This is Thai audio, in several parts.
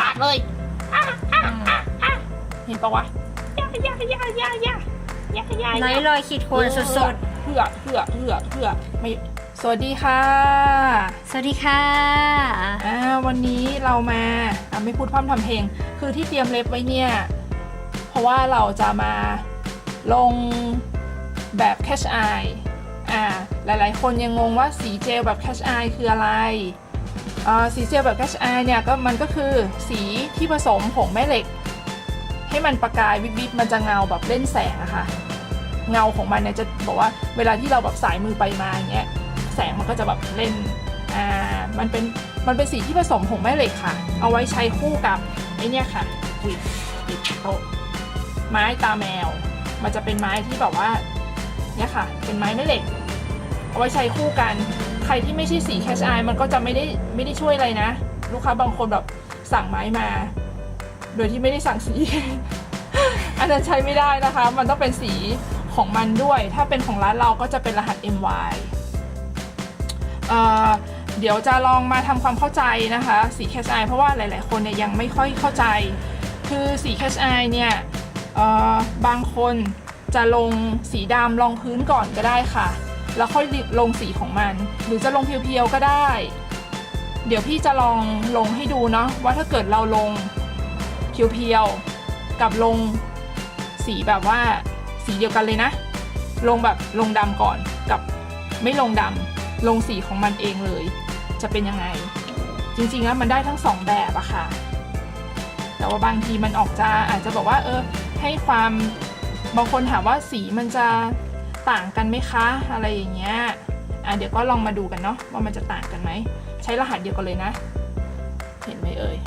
ปากเลยเห็นปะวะไร้รอยขีดข่วนสดๆเพื่อไม่สวัสดีค่ะ สวัสดีค่ะ วันนี้เรามาไม่พูดพร่ำทำเพลงคือที่เตรียมเล็บไว้เนี่ยเพราะว่าเราจะมาลงแบบ Catch Eye หลายๆคนยังงงว่าสีเจลแบบ Catch Eye คืออะไรสีเจลแบบ Catch Eye เนี่ยมันก็คือสีที่ผสมผงแม่เหล็กให้มันประกายวิบๆมันจะเงาแบบเล่นแสงอะค่ะเงาของมันเนี่ยจะบอกว่าเวลาที่เราแบบสายมือไปมาอย่างเงี้ยแสงมันก็จะแบบเล่นมันเป็นสีที่ผสมผงแม่เหล็กค่ะเอาไว้ใช้คู่กับไอ้เนี่ยค่ะติดโต๊ะไม้ตาแมวมันจะเป็นไม้ที่แบบว่าเนี่ยค่ะเป็นไม้แม่เหล็กเอาไว้ใช้คู่กันใครที่ไม่ใช่สี Catch Eye มันก็จะไม่ได้ช่วยอะไรนะลูกค้าบางคนแบบสั่งไม้มาโดยที่ไม่ได้สั่งสี อันนั้นใช้ไม่ได้นะคะมันต้องเป็นสีของมันด้วยถ้าเป็นของร้านเราก็จะเป็นรหัส MY เดี๋ยวจะลองมาทำความเข้าใจนะคะสี Catch Eye เพราะว่าหลายๆคนเนี่ยยังไม่ค่อยเข้าใจคือสี Catch Eye เนี่ยบางคนจะลงสีดำรองพื้นก่อนก็ได้ค่ะแล้วค่อยลงสีของมันหรือจะลงเพียวๆก็ได้เดี๋ยวพี่จะลองลงให้ดูเนาะว่าถ้าเกิดเราลงเพียวๆกับลงสีแบบว่าสีเดียวกันเลยนะลงดำก่อนกับไม่ลงดำลงสีของมันเองเลยจะเป็นยังไงจริงๆแล้วมันได้ทั้งสองแบบอะค่ะแต่ว่าบางทีมันอาจจะบอกว่าให้ความบางคนถามว่าสีมันจะต่างกันไหมคะอะไรอย่างเงี้ยเดี๋ยวก็ลองมาดูกันเนาะว่ามันจะต่างกันไหมใช้รหัสเดียวกันเลยนะเห็นไหมเอ่ย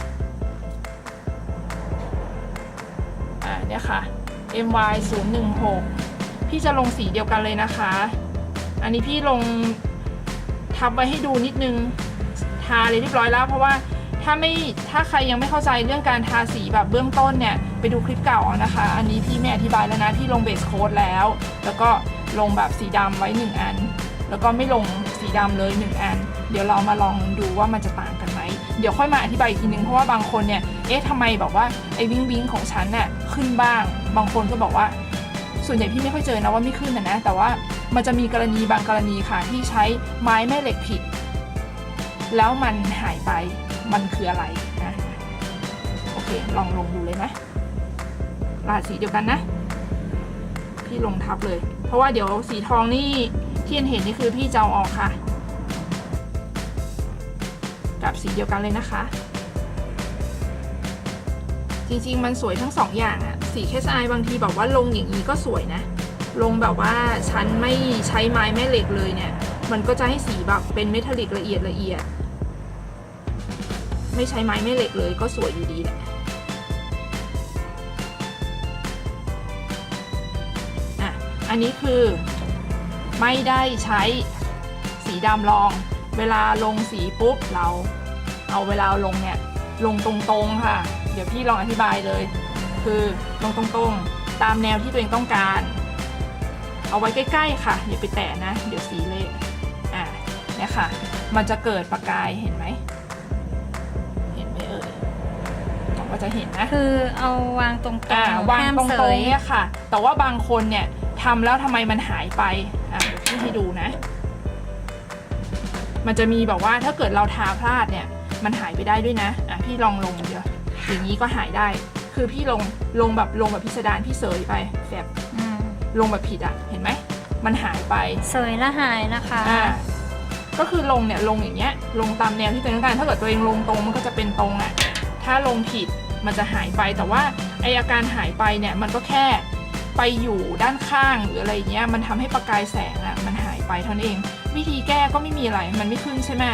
เนี่ยค่ะ MY 016พี่จะลงสีเดียวกันเลยนะคะอันนี้พี่ลงทับไว้ให้ดูนิดนึงทาเลยเรียบร้อยแล้วเพราะว่าถ้าใครยังไม่เข้าใจเรื่องการทาสีแบบเบื้องต้นเนี่ยไปดูคลิปเก่านะคะอันนี้พี่ไม่อธิบายแล้วนะพี่ลงเบสโค้ดแล้วก็ลงแบบสีดำไว้1อันแล้วก็ไม่ลงสีดำเลย1อันเดี๋ยวเรามาลองดูว่ามันจะต่างกันไหมเดี๋ยวค่อยมาอธิบายอีกทีนึงเพราะว่าบางคนเนี่ยทำไมแบบว่าไอ้วิงของฉันเนี่ยขึ้นบ้างบางคนก็บอกว่าส่วนใหญ่พี่ไม่ค่อยเจอนะว่าไม่ขึ้นนะแต่ว่ามันจะมีกรณีบางกรณีค่ะที่ใช้ไม้แม่เหล็กผิดแล้วมันหายไปมันคืออะไรนะโอเคลองลงดูเลยนะรหัสสีเดียวกันนะพี่ลงทับเลยเพราะว่าเดี๋ยวสีทองนี่ที่เห็นนี่คือพี่จะเอาออกค่ะกับสีเดียวกันเลยนะคะจริงๆมันสวยทั้งสองอย่างอะสี Catch Eye บางทีแบบว่าลงอย่างนี้ก็สวยนะลงแบบว่าฉันไม่ใช้ไม้แม่เหล็กเลยเนี่ยมันก็จะให้สีแบบเป็นเมทัลลิกละเอียดไม่ใช้ไม้แม่เหล็กเลยก็สวยอยู่ดีแหละอันนี้คือไม่ได้ใช้สีดำรองเวลาลงสีปุ๊บเราเอาเวลาลงเนี่ยลงตรงๆค่ะเดี๋ยวพี่ลองอธิบายเลยคือลงตรงๆตามแนวที่ตัวเองต้องการเอาไว้ใกล้ๆค่ะอย่าไปแตะนะเดี๋ยวสีเละเนี่ยค่ะมันจะเกิดประกายเห็นไหมก็จะเห็นนะคือเอาวางตรงๆวางตรงๆเนี่ยค่ะแต่ว่าบางคนเนี่ยทำแล้วทำไมมันหายไปเดี๋ยวพี่ให้ดูนะมันจะมีแบบว่าถ้าเกิดเราทาพลาดเนี่ยมันหายไปได้ด้วยนะพี่ลองลงเดี๋ยวอย่างนี้ก็หายได้คือพี่ลงแบบพิสดารพี่เสยไปแบบลงแบบผิดเห็นไหมมันหายไปเสยและหายนะคะก็คือลงอย่างเงี้ยลงตามแนวที่ตัวเองต้องการถ้าเกิดตัวเองลงตรงมันก็จะเป็นตรงถ้าลงผิดมันจะหายไปแต่ว่าไออาการหายไปเนี่ยมันก็แค่ไปอยู่ด้านข้างหรืออะไรเงี้ยมันทำให้ประกายแสงมันหายไปเท่านั้นเองวิธีแก้ก็ไม่มีอะไรมันไม่ขึ้นใช่ไหม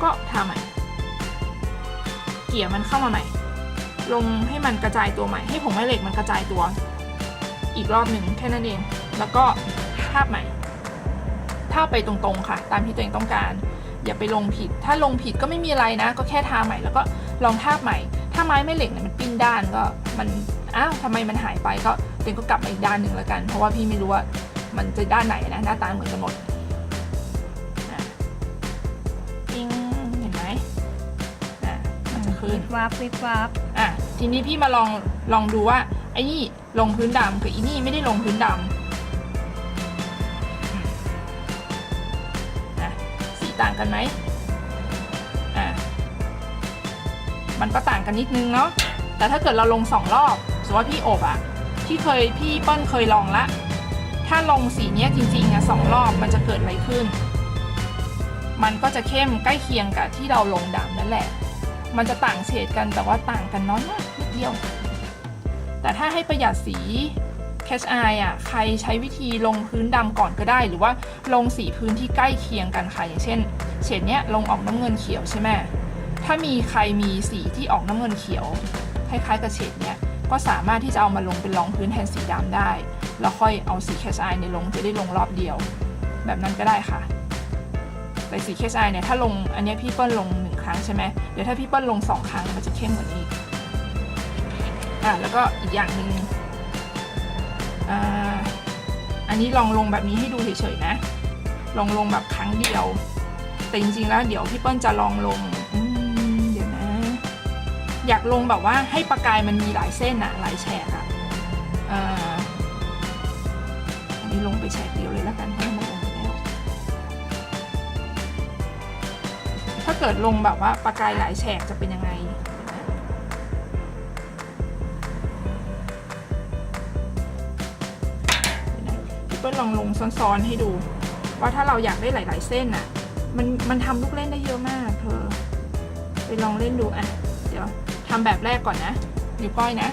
ก็ทำใหม่เกี่ยมันเข้ามาใหม่ลงให้มันกระจายตัวใหม่ให้ผงแม่เหล็กมันกระจายตัวอีกรอบหนึ่งแค่นั้นเองแล้วก็ทาบใหม่ทาบไปตรงๆค่ะตามที่ตัวเองต้องการอย่าไปลงผิดถ้าลงผิดก็ไม่มีอะไรนะก็แค่ทาใหม่แล้วก็ลองทาบใหม่ถ้าไม้แม่เหล็กเนี่ยมันปิ้นด้านก็มันทำไมมันหายไปก็ตัวเองก็กลับมาอีกด้านหนึ่งแล้วกันเพราะว่าพี่ไม่รู้ว่ามันจะด้านไหนนะหน้าตาเหมือนกันหมดปิ้งเห็นไหมมันจะขึ้น ขึ้น วิบวับวิบวับ อ่ะทีนี้พี่มาลองดูว่าไอ้นี่ลงพื้นดำกับอีนี่ไม่ได้ลงพื้นดำอ่ะสีต่างกันไหมอ่ะมันก็ต่างกันนิดนึงเนาะแต่ถ้าเกิดเราลง2 รอบสมมติว่าพี่อบอ่ะพี่เปิ้ลเคยลองละถ้าลงสีเนี้ยจริงๆอ่ะ2 รอบมันจะเกิดอะไรขึ้นมันก็จะเข้มใกล้เคียงกับที่เราลงดำนั่นแหละมันจะต่างเฉดกันแต่ว่าต่างกันน้อยมากนิดเดียวแต่ถ้าให้ประหยัดสี Catch Eye อ่ะใครใช้วิธีลงพื้นดำก่อนก็ได้หรือว่าลงสีพื้นที่ใกล้เคียงกันค่ะอย่างเช่นเฉดเนี้ยลงออกน้ำเงินเขียวใช่ไหมถ้ามีใครมีสีที่ออกน้ำเงินเขียวคล้ายๆกับเฉดเนี้ยก็สามารถที่จะเอามาลงเป็นรองพื้นแทนสีดำได้แล้วค่อยเอาสี Catch Eye ในลงจะได้ลงรอบเดียวแบบนั้นก็ได้ค่ะแต่สี Catch Eye เนี่ยถ้าลงอันนี้พี่เปิ้ลลง1 ครั้งใช่ไหมเดี๋ยวถ้าพี่เปิ้ลลง2 ครั้งมันจะเข้มกว่านี้แล้วก็อีกอย่างหนึ่งอันนี้ลองลงแบบนี้ให้ดูเฉยๆนะลงแบบครั้งเดียวแต่จริงๆแล้วเดี๋ยวพี่เปิ้ลจะลองลงเดี๋ยวนะอยากลงแบบว่าให้ประกายมันมีหลายเส้นอะหลายแฉกอะอันนี้ลงไปแฉกเดียวเลยแล้วกันเพราะมันลงไปแล้วถ้าเกิดลงแบบว่าประกายหลายแฉกจะเป็นยังไงพี่เปิ้ลลองลงซ้อนๆให้ดูว่าถ้าเราอยากได้หลายๆเส้นอะมันทำลูกเล่นได้เยอะมากเธอไปลองเล่นดูอ่ะเดี๋ยวทำแบบแรกก่อนนะนิ้วก้อยนะ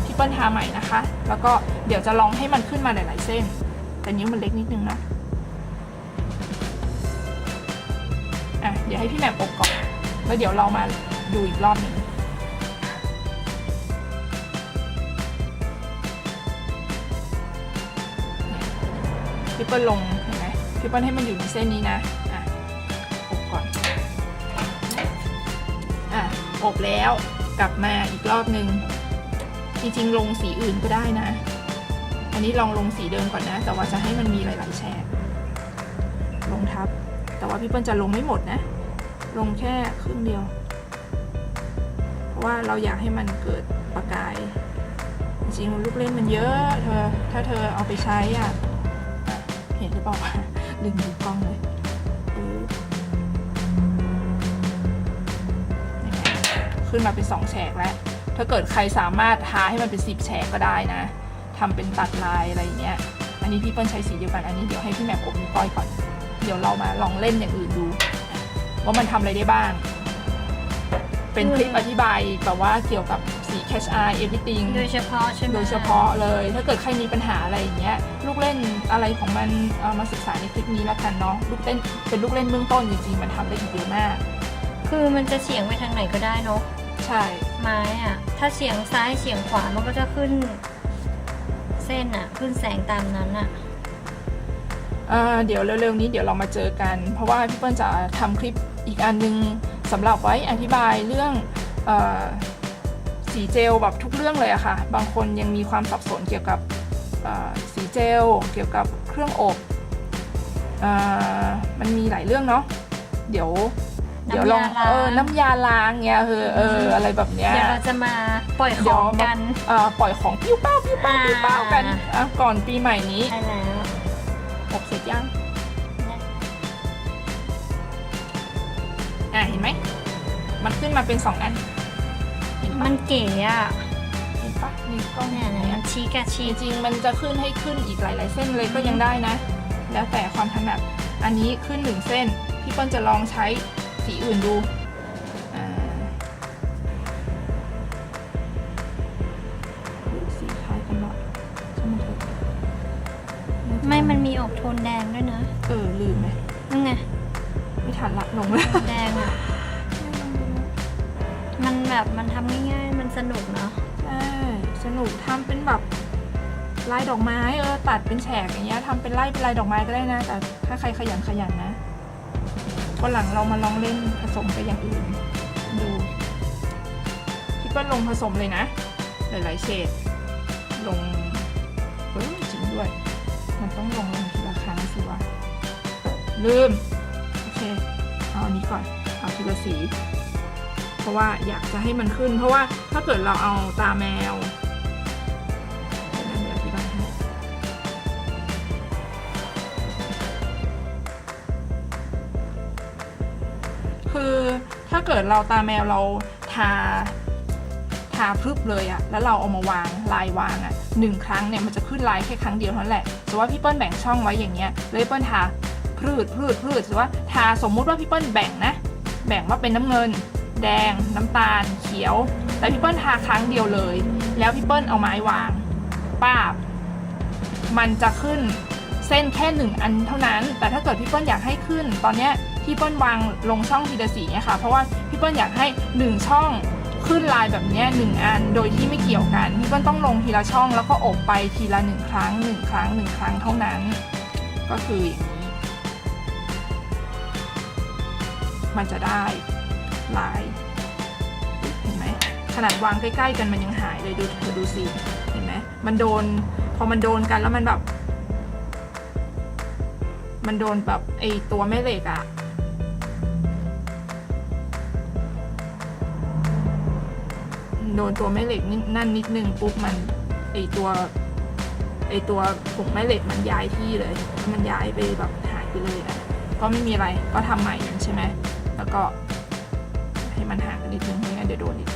พี่เปิ้ลทาใหม่นะคะแล้วก็เดี๋ยวจะลองให้มันขึ้นมาหลายๆเส้นแต่นิ้วมันเล็กนิดนึงนะเดี๋ยวให้พี่แหม่มอบก่อนแล้วเดี๋ยวเรามาดูอีกรอบหนึ่งพี่เปิ้ลลงเห็นไหมพี่เปิ้ลให้มันอยู่ในเส้นนี้นะอบก่อนอบแล้วกลับมาอีกรอบหนึ่งจริงๆลงสีอื่นก็ได้นะอันนี้ลงสีเดิมก่อนนะแต่ว่าจะให้มันมีหลายๆแฉกลงทับแต่ว่าพี่เปิ้ลจะลงไม่หมดนะลงแค่ครึ่งเดียวเพราะว่าเราอยากให้มันเกิดประกายจริงๆลูกเล่นมันเยอะเธอถ้าเธอเอาไปใช้เห็นหรือเปล่าดึงดูกล้องเลยขึ้นมาเป็น2 แฉกแล้วถ้าเกิดใครสามารถทาให้มันเป็น10 แฉกก็ได้นะทำเป็นตัดลายอะไรอย่างเงี้ยอันนี้พี่เปิ้ลใช้สีเดียวกันอันนี้เดี๋ยวให้พี่แหม่มอบนิ้วก้อยก่อนเดี๋ยวเรามาลองเล่นอย่างอื่นดูว่ามันทำอะไรได้บ้างเป็นคลิปอธิบายแบบว่าเกี่ยวกับสี Catch Eye Everything โดยเฉพาะใช่ไหมโดยเฉพาะเลยถ้าเกิดใครมีปัญหาอะไรอย่างเงี้ยลูกเล่นอะไรของมันเอามาศึกษาในคลิปนี้แล้วกันเนาะลูกเล่นเป็นลูกเล่นเบื้องต้นจริงๆมันทำได้อีกเยอะมากคือมันจะเฉียงไปทางไหนก็ได้เนาะใช่ไม้ถ้าเฉียงซ้ายเฉียงขวามันก็จะขึ้นเส้นขึ้นแสงตามนั้นเดี๋ยวเร็วๆนี้เดี๋ยวเรามาเจอกันเพราะว่าพี่เปิ้ลจะทำคลิปอีกอันนึงสำหรับไว้อธิบายเรื่องสีเจลแบบทุกเรื่องเลยอะค่ะบางคนยังมีความสับสนเกี่ยวกับสีเจลเกี่ยวกับเครื่องอบมันมีหลายเรื่องเนาะเดี๋ยวลองน้ำยาล้างเงี้ยอะไรแบบเนี้ยเดี๋ยวเราจะมาปล่อยของกันปล่อยของปิ้วเป้าปิ้วเป้าปิ้วเป้ากันก่อนปีใหม่นี้ใช่แล้วอบเสร็จยังเห็นไหมมันขึ้นมาเป็น2 อันมันเก๋เห็นปะนี่ก็เนี่ยชี้กะชี้จริงมันจะขึ้นให้ขึ้นอีกหลายๆเส้นเลยก็ยังได้นะแล้วแต่ความถนัดอันนี้ขึ้น1 เส้นพี่เปิ้ลจะลองใช้สีอื่นดูสีคล้ายกันหน่อยใช่ไหมเธอไม่มันมีออกโทนแดงด้วยนะลืมไหมนั่นไงไม่ทันละลงเลยแดงมันแบบมันทำง่ายๆมันสนุกเนาะใช่สนุกทำเป็นแบบลายดอกไม้ตัดเป็นแฉกอย่างเงี้ยทำเป็นลายดอกไม้ก็ได้นะแต่ถ้าใครขยันนะวันหลังเรามาลองเล่นผสมกับอย่างอื่นดูพี่เปิ้ลลงผสมเลยนะหลายๆเฉดลงจริงด้วยมันต้องลงทีละครั้งสิวะลืมโอเคเอาอันนี้ก่อนเอาทีละสี ราะว่าอยากจะให้มันขึ้นเพราะว่าถ้าเกิดเราเอาตาแมวเดี๋ยวอธิบายให้คือถ้าเกิดเราตาแมวเราทาพรึบเลยอะแล้วเราเอามาวางลายวางอะ1 ครั้งเนี่ยมันจะขึ้นลายแค่ครั้งเดียวเท่านั้นแหละสมมติว่าพี่เปิ้ลแบ่งช่องไว้อย่างเงี้ยแล้วพี่เปิ้ลทาพืชสมมติว่าทาสมมุติว่าพี่เปิ้ลแบ่งนะแบ่งว่าเป็นน้ำเงินแดงน้ำตาลเขียวแต่พี่เปิ้ลทาครั้งเดียวเลยแล้วพี่เปิ้ลเอาไม้วางป้าบมันจะขึ้นเส้นแค่1 อันเท่านั้นแต่ถ้าเกิดพี่เปิ้ลอยากให้ขึ้นตอนเนี้ยพี่เปิ้ลวางลงช่องทีละสีเนี่ยค่ะเพราะว่าพี่เปิ้ลอยากให้1 ช่องขึ้นลายแบบนี้1 อันโดยที่ไม่เกี่ยวกันพี่เปิ้ลต้องลงทีละช่องแล้วก็อบไปทีละ1 ครั้ง1 ครั้ง1 ครั้งเท่านั้นก็คืออย่างนี้มันจะได้ลายเห็นไหมขนาดวางใกล้ๆกันมันยังหายเลยดูสิเห็นไหมมันโดนพอมันโดนกันแล้วมันแบบไอตัวแม่เหล็กอะโดนตัวแม่เหล็กนั่นนิดนึงปุ๊บมันไอตัวผงแม่เหล็กมันย้ายที่เลยมันย้ายไปแบบหายไปเลยอะก็ไม่มีอะไรก็ทำใหม่ใช่ไหมแล้วก็ให้มันห่างกันนิดนึงไม่งั้นเดี๋ยวโดนอีก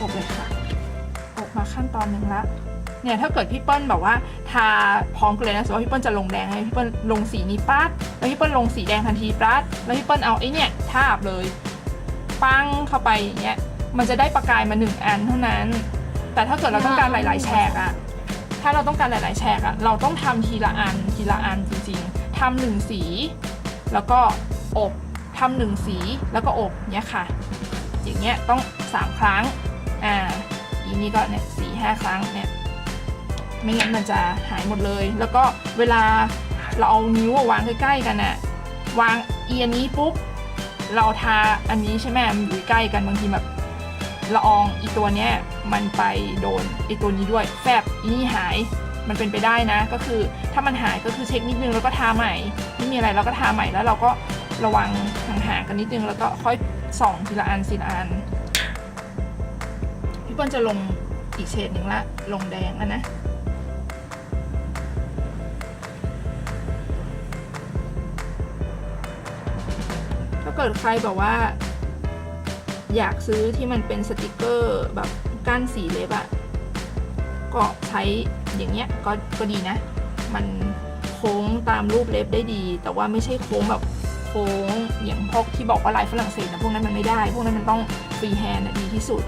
อบเลยค่ะอบมาขั้นตอนหนึ่งละเนี่ยถ้าเกิดพี่เปิ้ลแบบว่าทาพร้อมกันเลยนะสมมติว่าพี่เปิ้ลจะลงแดงให้พี่เปิ้ลลงสีนี้ปั๊บแล้วพี่เปิ้ลลงสีแดงทันทีปั๊บแล้วพี่เปิ้ลเอาไอ้เนี่ยทาบเลยปังเข้าไปอย่างเงี้ยมันจะได้ประกายมา1 อันเท่านั้นแต่ถ้าเกิดเราต้องการหลายๆแฉกอะถ้าเราต้องการหลายๆแฉกอะเราต้องทำทีละอันจริงๆทำ1 สีแล้วก็อบทำ1 สีแล้วก็อบเนี่ยค่ะอย่างเงี้ยต้อง3 ครั้งอีนี่ก็เนี่ย4-5 ครั้งเนี่ยไม่งั้นมันจะหายหมดเลยแล้วก็เวลาเราเอานิ้ววางใกล้ๆกันน่ะวางอันนี้ปุ๊บเราทาอันนี้ใช่ไหมมันอยู่ใกล้กันบางทีแบบละอองอีตัวเนี้ยมันไปโดนไอตัวนี้ด้วยแฟบอีนี่หายมันเป็นไปได้นะก็คือถ้ามันหายก็คือเช็คนิดนึงแล้วก็ทาใหม่ไม่มีอะไรเราก็ทาใหม่แล้วเราก็ระวังห่างๆกันนิดนึงแล้วก็ค่อยส่องทีละอันพี่เปิ้ลจะลงอีกเฉดหนึ่งละลงแดงแล้วนะถ้าเกิดใครบอกว่าอยากซื้อที่มันเป็นสติกเกอร์แบบก้านสีเล็บอะก็ใช้อย่างเงี้ยก็ดีนะมันโค้งตามรูปเล็บได้ดีแต่ว่าไม่ใช่โค้งแบบโค้งอย่างพวกที่บอกว่าลายฝรั่งเศสนะพวกนั้นมันไม่ได้พวกนั้นมันต้องฟรีแฮนด์ดีที่สุด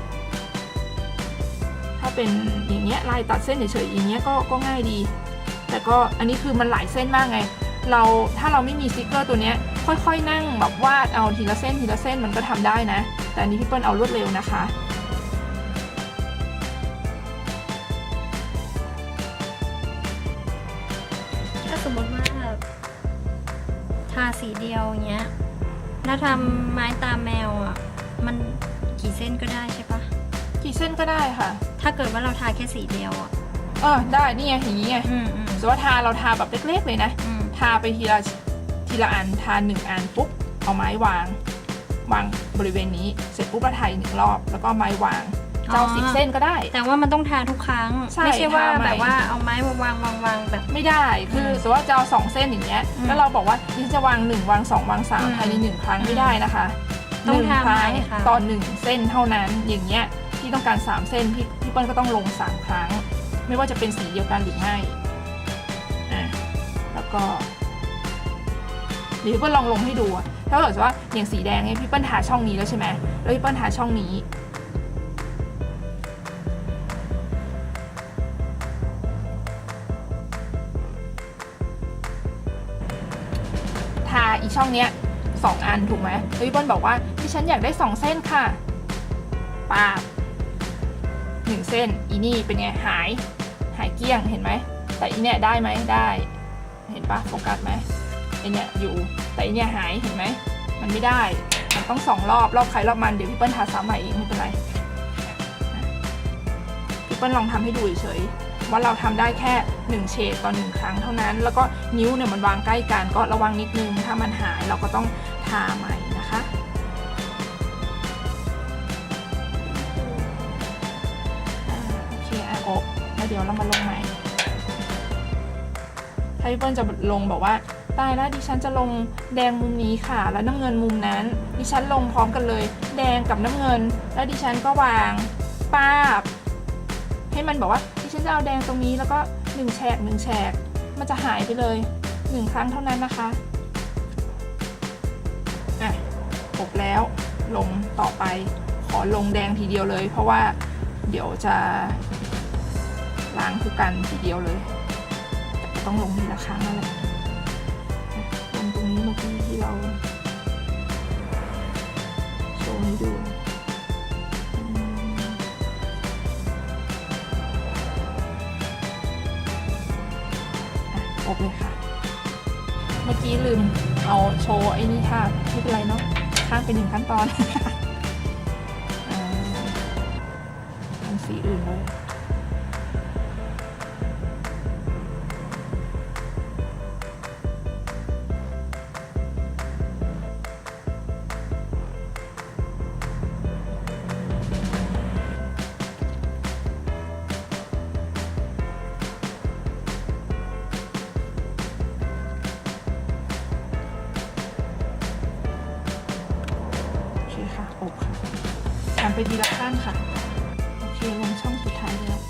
ถ้าเป็นอย่างเงี้ยลายตัดเส้นเฉยๆอย่างเงี้ยก็ง่ายดีแต่ก็อันนี้คือมันหลายเส้นมากไงถ้าเราไม่มีสติกเกอร์ตัวเนี้ยค่อยๆนั่งแบบวาดเอาทีละเส้นมันก็ทำได้นะแต่อันนี้พี่เปิ้ลเอารวดเร็วนะคะถ้าสมมติว่าทาสีเดียวอย่างเงี้ยถ้าทำไม้ตาแมวอ่ะมันกี่เส้นก็ได้ใช่ปะกี่เส้นก็ได้ค่ะถ้าเกิดว่าเราทาแค่สีเดียวอ่ะได้นี่ไงอย่างนี้ไงสมมติว่าเราทาแบบเล็กๆเลยนะทาไปทีละอันทา1 อันปุ๊บเอาไม้วางบริเวณนี้เสร็จปุ๊บเราทา1 รอบแล้วก็ไม้วางจะเอา10 เส้นก็ได้แต่ว่ามันต้องทาทุกครั้งไม่ใช่ว่าแบบว่าเอาไม้มาวางแบบไม่ได้คือสมมติว่าจะเอา2 เส้นอย่างเงี้ยแล้วเราบอกว่านี่จะวาง1วาง2วาง3ภายใน1 ครั้งไม่ได้นะคะ1 ครั้งต่อ1 เส้นเท่านั้นอย่างเงี้ยที่ต้องการ3 เส้นพี่เปิ้ลก็ต้องลง3 ครั้งไม่ว่าจะเป็นสีเดียวกันหรือไม่แล้วก็เดี๋ยวพี่เปิ้ลลงให้ดูถ้าเกิดว่าอย่างสีแดงเนี่ยพี่เปิ้ลทาช่องนี้แล้วใช่ไหมแล้วพี่เปิ้ลทาช่องนี้ทาอีช่องเนี้ย2 อันถูกไหมแล้วพี่เปิ้ลบอกว่าที่ฉันอยากได้2 เส้นค่ะปาบ 1 เส้นอีนี่เป็นไงหายเกลี้ยงเห็นไหมแต่อีเนี่ยได้ไหมได้เห็นปะโฟกัสไหมไอเนี่ยอยู่แต่อีเนี่ยหายเห็นไหมมันไม่ได้มันต้อง2 รอบใครรอบมันเดี๋ยวพี่เปิ้ลทาซ้ำใหม่เองไม่เป็นไรพี่เปิ้ลลองทำให้ดูเฉยๆว่าเราทำได้แค่1 เฉดต่อ 1 ครั้งเท่านั้นแล้วก็นิ้วเนี่ยมันวางใกล้กันก็ระวังนิดนึงถ้ามันหายเราก็ต้องทาใหม่นะคะโอเคอบแล้วเดี๋ยวเรามาลงใหม่ถ้าพี่เปิ้ลจะลงบอกว่าตายแล้วดิฉันจะลงแดงมุมนี้ค่ะแล้วน้ำเงินมุมนั้นดิฉันลงพร้อมกันเลยแดงกับน้ำเงินแล้วดิฉันก็วางป้าบให้มันบอกว่าดิฉันจะเอาแดงตรงนี้แล้วก็1 แฉกมันจะหายไปเลย1 ครั้งเท่านั้นนะคะอบแล้วลงต่อไปขอลงแดงทีเดียวเลยเพราะว่าเดี๋ยวจะล้างคู่กันทีเดียวเลยแต่ต้องลงทีละครั้งนั่นแหละลงตรงนี้เมื่อกี้ที่เราโชว์ให้ดูอบเลยค่ะเมื่อกี้ลืมเอาโชว์ไอ้นี่ค่ะไม่เป็นไรเนาะข้ามไป1 ขั้นตอนทำสีอื่นเลยอบค่ะทำไปทีละขั้นค่ะโอเคลงช่องสุดท้ายแล้ว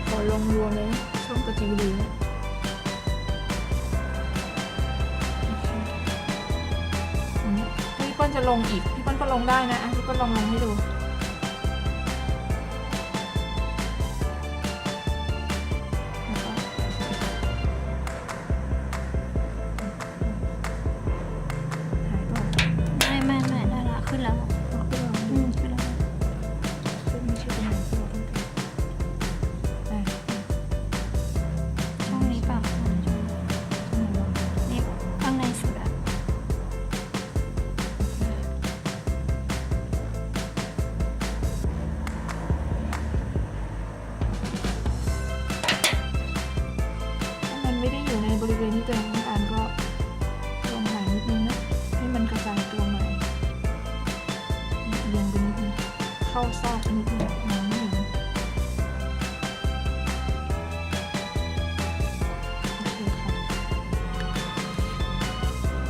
ขอลงรวมเลยช่องกระจิวดีพี่เปิ้ลจะลงอีกพี่เปิ้ลก็ลงได้นะพี่เปิ้ลลองให้ดูขึ้นแล้วขึ้นแล้วช่องนี้เปล่านี่ข้างในสุดอะมันไม่ได้อยู่ในบริเวณที่ตัวเองต้องการก็ลงไหลนิดนึงนะให้มันกระจายตัวใหม่เรียงไปนิดนึงเข้าซอกนิดนึงมองไม่เห็นโอเคค่ะ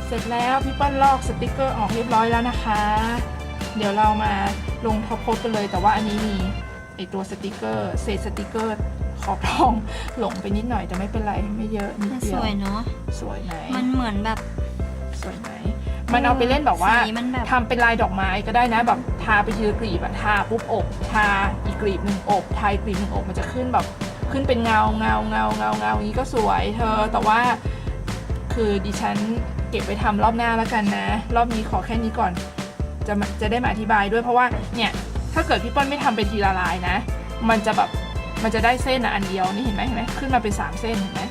เสร็จแล้วพี่เปิ้ลลอกสติกเกอร์ออกเรียบร้อยแล้วนะคะเดี๋ยวเรามาลงท็อปโพสกันเลยแต่ว่าอันนี้มีไอตัวสติกเกอร์เศษสติกเกอร์ขอบทองหลงไปนิดหน่อยแต่ไม่เป็นไรไม่เยอะนิดเดียวสวยเนาะสวยไหมมันเหมือนแบบสวยไหมมันเอาไปเล่นแบบว่าทำเป็นลายดอกไม้ก็ได้นะแบบทาไปทีละกลีบทาปุ๊บอบทาอีกกลีบ1 อบทาอีกกลีบ1 อบมันจะขึ้นแบบขึ้นเป็นเงาอย่างนี้ก็สวยเธอแต่ว่าคือดิฉันเก็บไปทำรอบหน้าแล้วกันนะรอบนี้ขอแค่นี้ก่อนจะได้มาอธิบายด้วยเพราะว่าเนี่ยถ้าเกิดพี่เปิ้ลไม่ทำไปทีละลายนะมันจะได้เส้นอันเดียวนี่เห็นไหมขึ้นมาเป็น3 เส้นเห็นไหม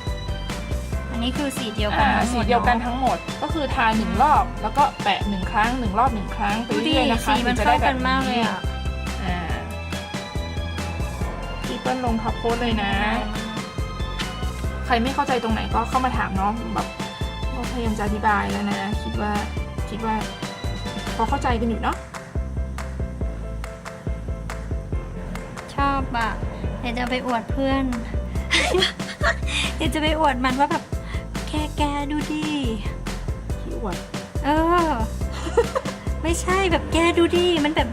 อันนี้คือสีเดียวกันสีเดียวกันทั้งหมดก็คือทา1 รอบแล้วก็แปะ1 ครั้ง1 รอบ1 ครั้งไปเรื่อยๆนะคะมันจะได้แบบมากเลยอ่ะพี่เปิ้ลลงท็อปโพสเลยนะใครไม่เข้าใจตรงไหนก็เข้ามาถามเนาะแบบก็พยายามจะอธิบายแล้วนะคิดว่าพอเข้าใจกันอยู่เนาะชอบอะเดี๋ยวจะไปอวดเพื่อน เดี๋ยวจะไปอวดมันว่าแบบแกดูดิที่อวดไม่ใช่แบบแกดูดิมันแบบ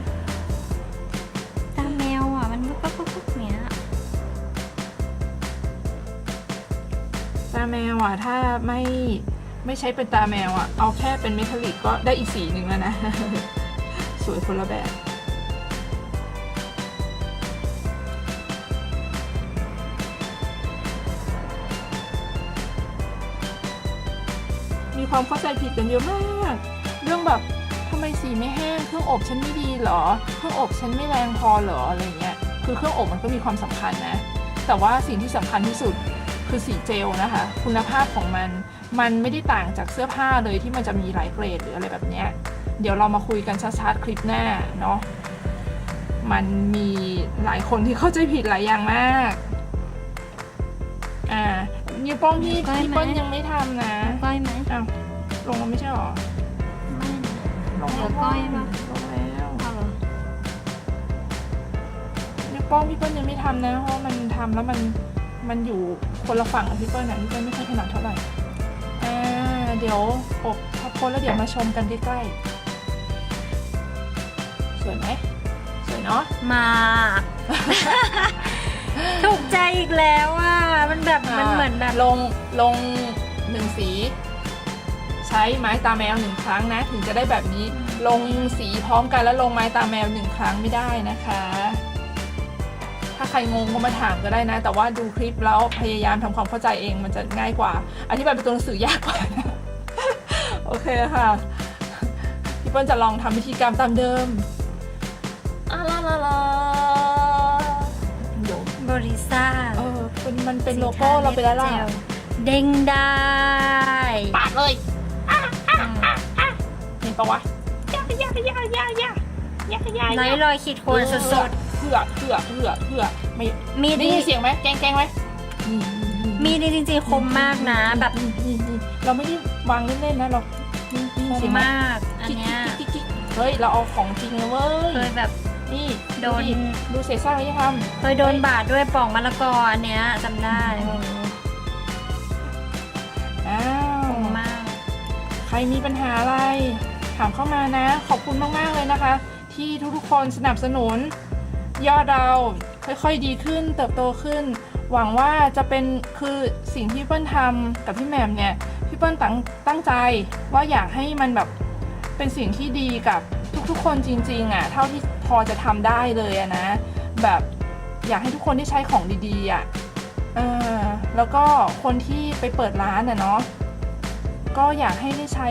ตาแมวอ่ะมันปุ๊บเนี้ยตาแมวอ่ะถ้าไม่ใช้เป็นตาแมวอ่ะเอาแค่เป็นเมทัลลิกก็ได้อีกสีหนึ่งแล้วนะ สวยคนละแบบมีความเข้าใจผิดกันเยอะมากเรื่องแบบ ำไมสีไม่แห้งเครื่องอบฉันไม่ดีเหรอเครื่องอบฉันไม่แรงพอเหรออะไรเงี้ยคือเครื่องอบมันก็มีความสำคัญนะแต่ว่าสิ่งที่สำคัญที่สุดคือสีเจลนะคะคุณภาพของมันไม่ได้ต่างจากเสื้อผ้าเลยที่มันจะมีหลายเกรดหรืออะไรแบบเนี้ยเดี๋ยวเรามาคุยกันชัดๆคลิปหน้าเนาะมันมีหลายคนที่เข้าใจผิดหลายอย่างมากนิ้วโป้งพี่เปิ้ลยังไม่ทำนะ ก้อยไหม อ้าวลงแล้วไม่ใช่หรอ ไม่นะ ลงแล้ว ก้อยปะ ลงแล้ว เอาเหรอ นิ้วโป้งพี่เปิ้ลยังไม่ทำนะเพราะมันทำแล้วมันอยู่คนละฝั่งกับพี่เปิ้ลนะพี่เปิ้ลไม่ค่อยถนัดเท่าไหร่เดี๋ยวอบพับพ้นแล้วเดี๋ยวมาชมกันใกล้ๆสวยไหมสวยเนาะ มาก ถูกใจอีกแล้วอ่ะมันแบบมันเหมือนแบบ ลงหนึ่งสี ใช้ไม้ตาแมว1 ครั้งนะถึงจะได้แบบนี้ลงสีพร้อมกันแล้วลงไม้ตาแมว1 ครั้งไม่ได้นะคะ ถ้าใครงงก็มาถามก็ได้นะ แต่ว่าดูคลิปแล้วพยายามทำความเข้าใจเองมันจะง่ายกว่าอธิบายเป็นตัวหนังสือยากกว่านะ โอเคค่ะพี่เปิ้ลจะลองทำพิธีกรรมตามเดิมลาเดี๋ยว บริซ่า มันเป็นโลโก้เราไปแล้วล่ะ เด้งได้ ปากเลยเห็นปะวะน้อยรอยขีดข่วนสุด เพื่อไม่ ๆ มีด ได้ยินเสียงไหมแกงไหม มีดจริงๆคมมากนะแบบ เราไม่ได้วางเล่นๆนะเรา คมมากอันเนี้ย กิ๊กเฮ้ยเราเอาของจริงเลยเว้ย เคยแบบ นี่ โดน ดูเศษซากที่ท เคยโดนบาดด้วยปอกมะละกออันเนี้ยจำได้ ำอ้า คว มมาก ใครมีปัญหาอะไรถามเข้ามานะ ขอบคุณมากๆเลยนะคะ ที่ทุกๆคนสนับสนุนยอดเราค่อยๆดีขึ้นเติบโตขึ้น หวังว่าจะเป็นคือสิ่งที่เปิ้ลทำกับพี่แหม่มเนี่ยพี่เปิ้ลตั้งใจว่าอยากให้มันแบบเป็นสิ่งที่ดีกับทุกๆคนจริงๆอ่ะเท่าที่พอจะทำได้เลยอะนะแบบอยากให้ทุกคนได้ใช้ของดีๆอ่ะแล้วก็คนที่ไปเปิดร้านอ่ะเนาะก็อยากให้ได้ใช้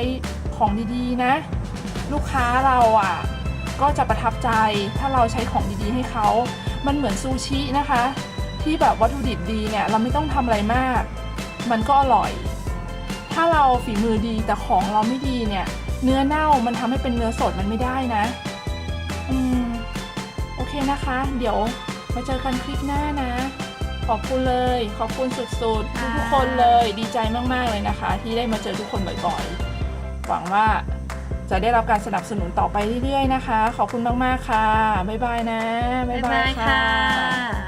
ของดีๆนะลูกค้าเราอ่ะก็จะประทับใจถ้าเราใช้ของดีๆให้เขามันเหมือนซูชินะคะที่แบบวัตถุดิบดีเนี่ยเราไม่ต้องทำอะไรมากมันก็อร่อยถ้าเราฝีมือดีแต่ของเราไม่ดีเนี่ยเนื้อเน่ามันทำให้เป็นเนื้อสดมันไม่ได้นะโอเคนะคะเดี๋ยวมาเจอกันคลิปหน้านะขอบคุณเลยขอบคุณสุดๆทุกๆคนเลยดีใจมากๆเลยนะคะที่ได้มาเจอทุกคนบ่อยๆหวังว่าจะได้รับการสนับสนุนต่อไปเรื่อยๆนะคะขอบคุณมากๆค่ะบ๊ายบายนะบ๊ายบายค่ะ